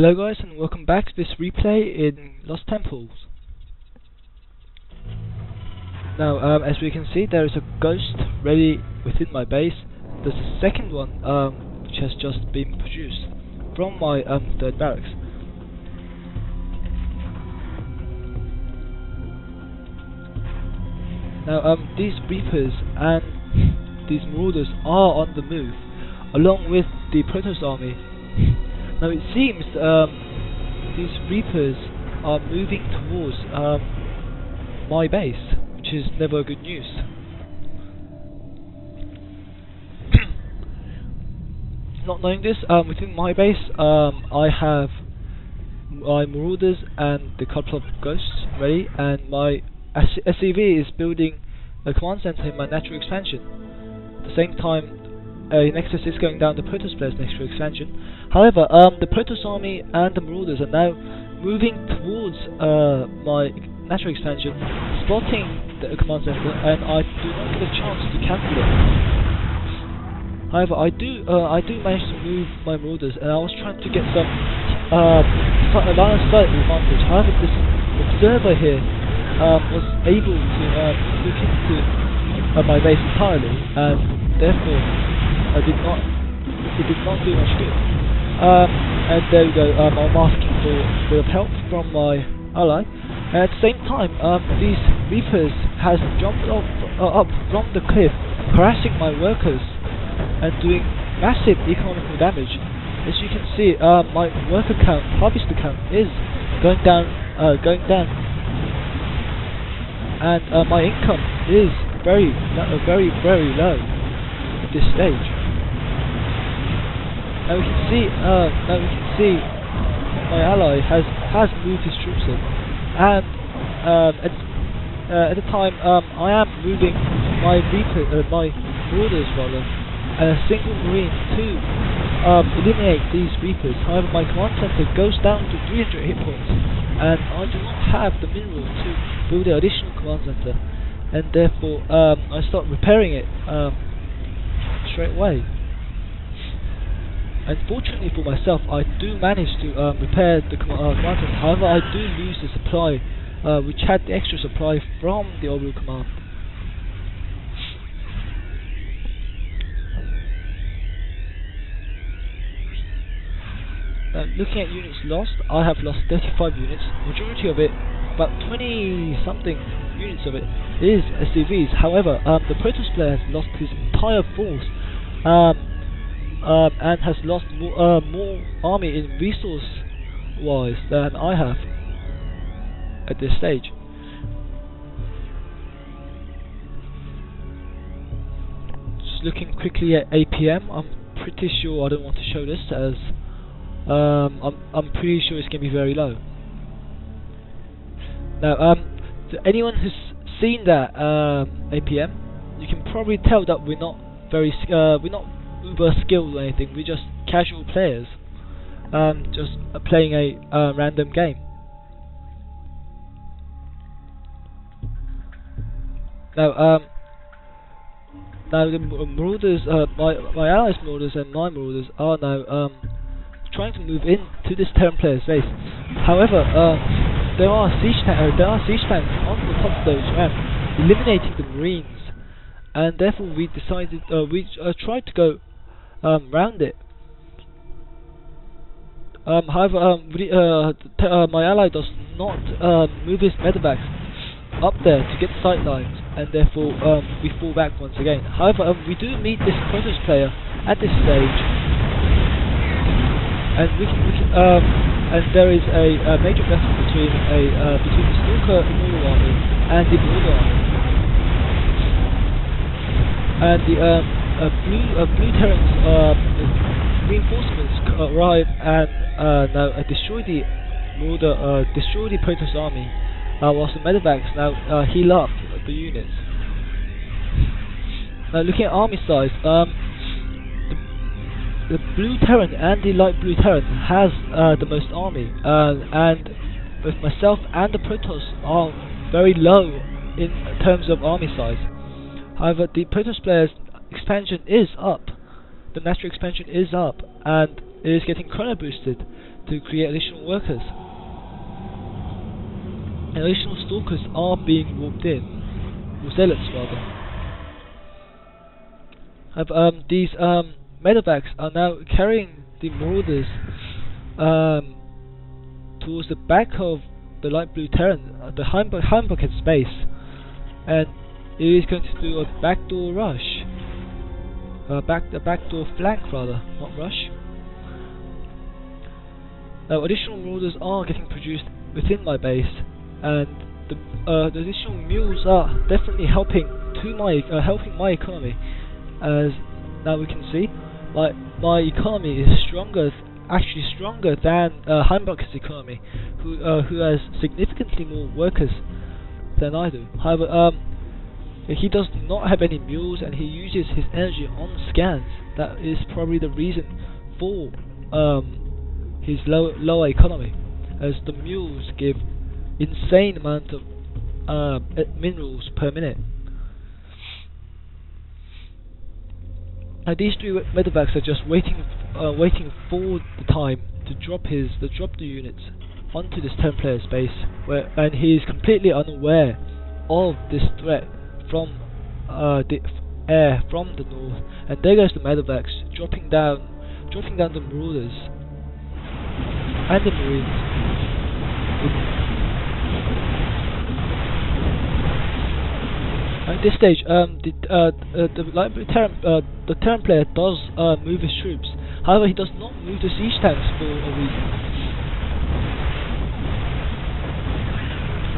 Hello guys, and welcome back to this replay in Lost Temples. Now, as we can see, there is a ghost ready within my base. There's a second one, which has just been produced from my third barracks. Now, these Reapers and these Marauders are on the move, along with the Protoss army. Now it seems these Reapers are moving towards my base, which is never good news. Not knowing this, within my base I have my Marauders and the couple of Ghosts ready, and my SCV is building a command center in my natural expansion. At the same time, Nexus is going down the Protoss player's natural expansion. However, the Protoss army and the Marauders are now moving towards my natural expansion, spotting the command center, and I do not get a chance to cancel it. However, I do manage to move my Marauders, and I was trying to get some line of sight advantage. However, this observer here was able to look into my base entirely, and therefore it did not do much good. And there we go, I'm asking for a bit of help from my ally. And at the same time, these Reapers has jumped up from the cliff, harassing my workers and doing massive economical damage. As you can see, my worker count, harvester count, is going down, and my income is very low at this stage. Now we can see my ally has moved his troops in, and at the time I am moving my Marauders rather, and a single Marine to eliminate these Reapers. However, my command center goes down to 300 hit points, and I do not have the mineral to build an additional command center, and therefore I start repairing it straight away. Unfortunately for myself, I do manage to repair the command center. However, I do lose the supply, which had the extra supply from the orbital command. Looking at units lost, I have lost 35 units. Majority of it, about 20 something units of it, is SCVs. However, the Protoss player has lost his entire force, and has lost more army in resource-wise than I have at this stage. Just looking quickly at APM, I'm pretty sure I don't want to show this as I'm pretty sure it's going to be very low. Now, to anyone who's seen that APM, you can probably tell that we're not uber skilled or anything. We're just casual players, just playing a random game. Now, the Marauders, my allies' Marauders and my Marauders are now trying to move into this Terran player's base. However, there are siege tanks on the top of those ramps, eliminating the Marines, and therefore we decided we tried to go round it. However, my ally does not move his medevacs up there to get sight lines, and therefore we fall back once again. However, we do meet this Protoss player at this stage, and and there is a major battle between the Stalker Immortal army and the Marauder army, and the blue Terrans reinforcements arrive and now destroy the Marauder, destroy the Protoss army, whilst the medevacs now heal up the units. Now, looking at army size, the blue Terran and the light blue Terran has the most army, and both myself and the Protoss are very low in terms of army size. However, the Protoss player's expansion is up, the natural expansion is up, and it is getting chrono boosted to create additional workers. And additional stalkers are being warped in, or zealots rather. These medevacs are now carrying the marauders towards the back of the light blue Terran, the Heimbucket space, and it is going to do a backdoor rush, a backdoor flank rather, not rush. Now additional marauders are getting produced within my base, and the additional mules are definitely helping my economy, as now we can see my economy is actually stronger than Heimbucket's economy, who has significantly more workers than I do. However, he does not have any mules, and he uses his energy on scans. That is probably the reason for his lower economy, as the mules give insane amount of minerals per minute. Now these three medevacs are just waiting for the time to drop the units onto this Terran player's base, and he is completely unaware of this threat from the air from the north. And there goes the medevacs dropping down the marauders and the marines. At this stage, the Terran player does move his troops. However, he does not move the siege tanks for a reason.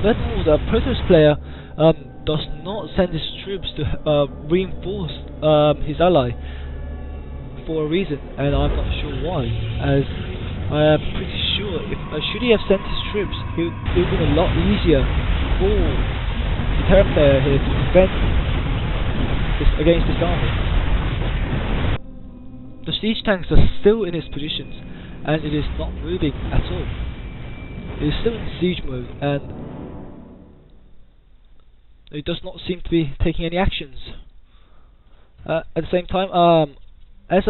Furthermore, the Protoss player does not send his troops to reinforce his ally for a reason, and I'm not sure why. As I am pretty sure, should he have sent his troops, it would have been a lot easier for the Terran player here to defend against this army. The siege tanks are still in its positions, and it is not moving at all. It is still in siege mode, and it does not seem to be taking any actions. At the same time, as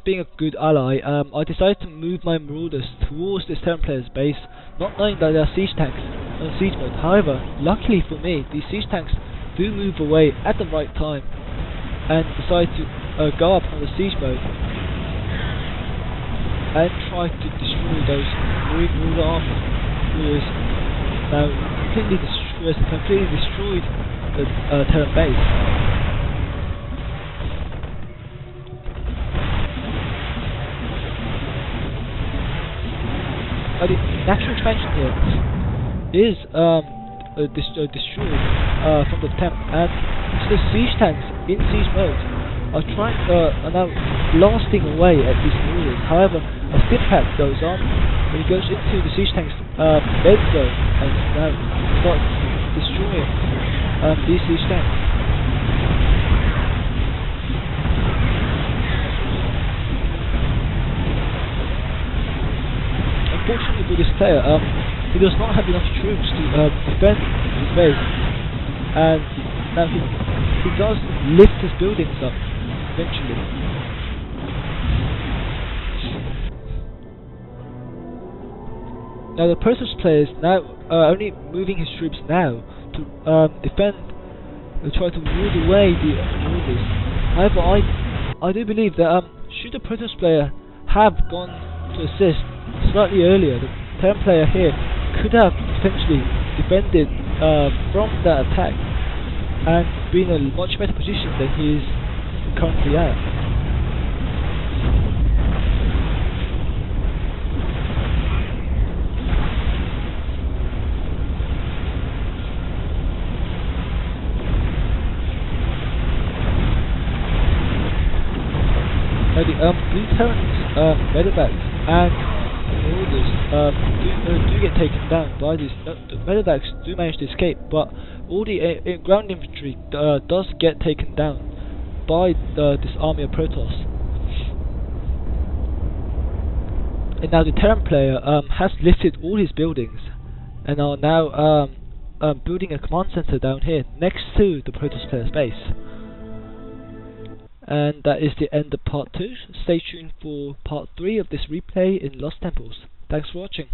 being a good ally, I decided to move my marauders towards this Terran player's base, not knowing that there are siege tanks on siege mode. However, luckily for me, these siege tanks do move away at the right time and decide to go up on the siege mode and try to destroy those marine marauder armies, who is now completely destroyed the Terran base. The natural expansion here is destroyed from the temp, and so the siege tanks in siege mode are now blasting away at these marauders. However, a stimpack goes on when he goes into the siege tank's dead zone and now starts destroying these siege tanks. Unfortunately for this player, he does not have enough troops to defend his base, and now he does lift his buildings up eventually. Now the Protoss player is now only moving his troops now to defend, try to ward away the marauders. However, I do believe that should the Protoss player have gone to assist slightly earlier, the Terran player here could have potentially defended from that attack and be in a much better position than he is currently at. Now the blue Terrans, medevacs and marauders do get taken down by these. The medevacs do manage to escape, but all the ground infantry does get taken down by this army of Protoss. And now the Terran player has lifted all his buildings and are now building a command center down here next to the Protoss player's base. And that is the end of part 2. Stay tuned for part 3 of this replay in Lost Temples. Thanks for watching.